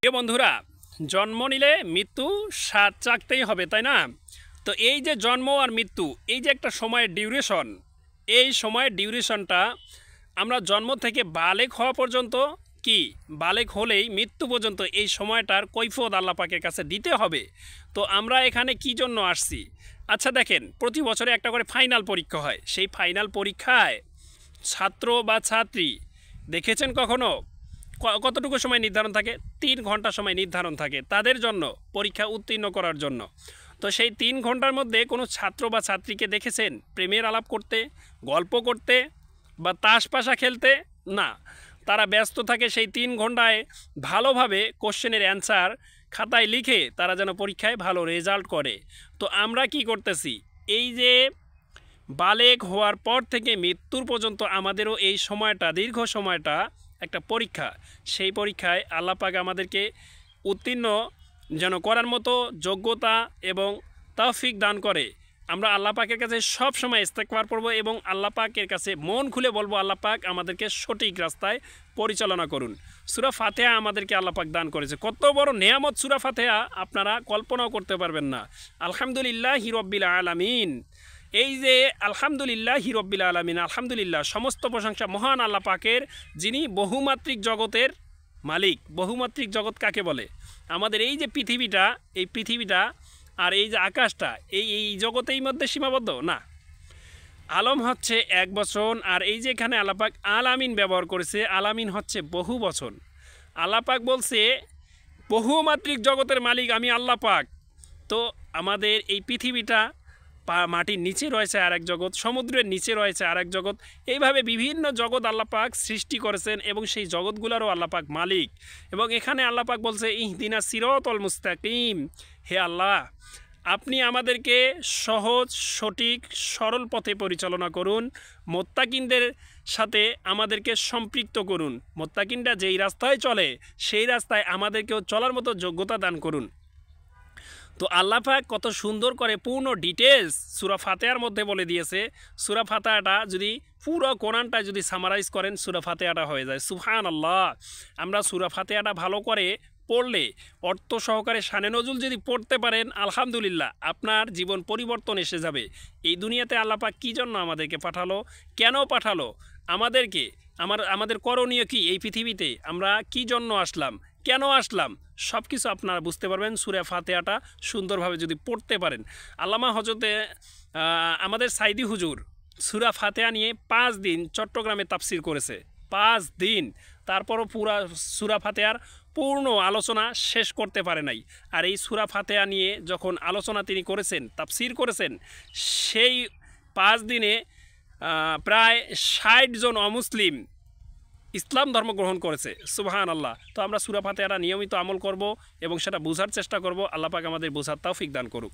প্রিয় বন্ধুরা, জন্ম নিলে মৃত্যু স্বাদ চাকতেই হবে, তাই না? তো এই যে জন্ম আর মৃত্যু, এই যে একটা সময়ের ডিউরেশন, এই সময়ের ডিউরেশনটা আমরা জন্ম থেকে বালেগ হওয়া পর্যন্ত, কি বালেগ হলেই মৃত্যু পর্যন্ত এই সময়টার কৈফিয়ত আল্লাহ পাকের কাছে দিতে হবে। তো আমরা এখানে কি জন্য আসছি? আচ্ছা দেখেন, প্রতি বছরে একটা করে ফাইনাল পরীক্ষা হয়। সেই ফাইনাল পরীক্ষায় ছাত্র বা ছাত্রী দেখেছেন কখনো কতটুকু সময় নির্ধারণ থাকে? 3 ঘন্টা সময় নির্ধারণ থাকে তাদের জন্য পরীক্ষা উত্তীর্ণ করার জন্য। তো সেই 3 ঘন্টার মধ্যে কোনো ছাত্র বা ছাত্রীকে দেখেছেন প্রেমের আলাপ করতে, গল্প করতে বা তাস পাশা খেলতে? না, তারা ব্যস্ত থাকে সেই 3 ঘন্টায় ভালোভাবে কোশ্চেনের অ্যান্সার খাতায় লিখে তারা যেন পরীক্ষায় ভালো রেজাল্ট করে। তো আমরা কি করতেছি? এই যে বালেগ হওয়ার পর থেকে মৃত্যুর পর্যন্ত আমাদেরও এই সময়টা, দীর্ঘ সময়টা একটা পরীক্ষা। সেই পরীক্ষায় আল্লাহ পাক আমাদেরকে উত্তীর্ণ যেন করার মতো যোগ্যতা এবং তৌফিক দান করে। আমরা আল্লাহ পাকের কাছে সব সময় ইস্তেগফার করব এবং আল্লাহ পাকের কাছে মন খুলে বলবো, আল্লাহ পাক আমাদেরকে সঠিক রাস্তায় পরিচালনা করুন। সূরা ফাতিহা আমাদেরকে আল্লাহ পাক দান করেছে, কত বড় নেয়ামত সূরা ফাতিহা আপনারা কল্পনাও করতে পারবেন না। আলহামদুলিল্লাহি রাব্বিল আলামিন। এই যে আলহামদুলিল্লাহি রাব্বিল আলামিন, আলহামদুলিল্লাহ, সমস্ত প্রশংসা মহান আল্লাহ পাকের, যিনি বহুমাত্রিক জগতের মালিক। বহুমাত্রিক জগৎ কাকে বলে? আমাদের এই যে পৃথিবীটা, এই পৃথিবীটা আর এই যে আকাশটা, এই জগতেই মধ্যে সীমাবদ্ধ না। আলম হচ্ছে এক বচন, আর এই যে এখানে আল্লাহ পাক আলামিন ব্যবহার করেছে, আলামিন হচ্ছে বহু বচন। আল্লাহ পাক বলছে বহুমাত্রিক জগতের মালিক আমি আল্লাহ পাক। তো আমাদের এই পৃথিবীটা, মাটির নিচে রয়েছে আরেক জগৎ, সমুদ্রের নিচে রয়েছে আরেক জগৎ, এইভাবে বিভিন্ন জগৎ আল্লাহ পাক সৃষ্টি করেছেন এবং সেই জগৎগুলোরও আল্লাহ পাক মালিক। এবং এখানে আল্লাহ পাক বলছে ইহদিনা সিরাতাল মুস্তাকিম, হে আল্লাহ, আপনি আমাদেরকে সহজ, সঠিক, সরল পথে পরিচালনা করুন। মুত্তাকিনদের সাথে আমাদেরকে সম্পৃক্ত করুন। মুত্তাকিনরা যেই রাস্তায় চলে সেই রাস্তায় আমাদেরকেও চলার মতো যোগ্যতা দান করুন। তো আল্লাহ পাক কত সুন্দর করে পূর্ণ ডিটেলস সূরা ফাতিহার মধ্যে বলে দিয়েছে। সূরা ফাতিহাটা যদি পুরো কোরআনটা যদি সামারাইজ করেন, সূরা ফাতিহাটা হয়ে যায়। সুবহানাল্লাহ। আমরা সূরা ফাতিহাটা ভালো করে পড়লে, অর্থ সহকারে শানে নজুল যদি পড়তে পারেন, আলহামদুলিল্লাহ, আপনার জীবন পরিবর্তন এসে যাবে। এই দুনিয়াতে আল্লাহ পাক কী জন্য আমাদেরকে পাঠালো, কেন পাঠালো, আমাদেরকে আমাদের করণীয় কি, এই পৃথিবীতে আমরা কি জন্য আসলাম, কেন আসলাম, সব কিছু আপনারা বুঝতে পারবেন সূরা ফাতিহাটা সুন্দরভাবে যদি পড়তে পারেন। আল্লামা হযরতে আমাদের সাইদি হুজুর সূরা ফাতিহা নিয়ে 5 দিন চট্টগ্রামে তাফসির করেছে। 5 দিন, তারপরও পুরা সূরা ফাতিহার পূর্ণ আলোচনা শেষ করতে পারে নাই। আর এই সূরা ফাতিহা নিয়ে যখন আলোচনা তিনি করেছেন, তাফসির করেছেন, সেই 5 দিনে প্রায় 60 জন অমুসলিম ইসলাম ধর্ম গ্রহণ করেছে। সুবহানাল্লাহ। তো আমরা সূরা ফাতিহাটা নিয়মিত আমল করব এবং সেটা বোঝার চেষ্টা করব। আল্লাহ পাক আমাদের বোঝার তৌফিক দান করুক।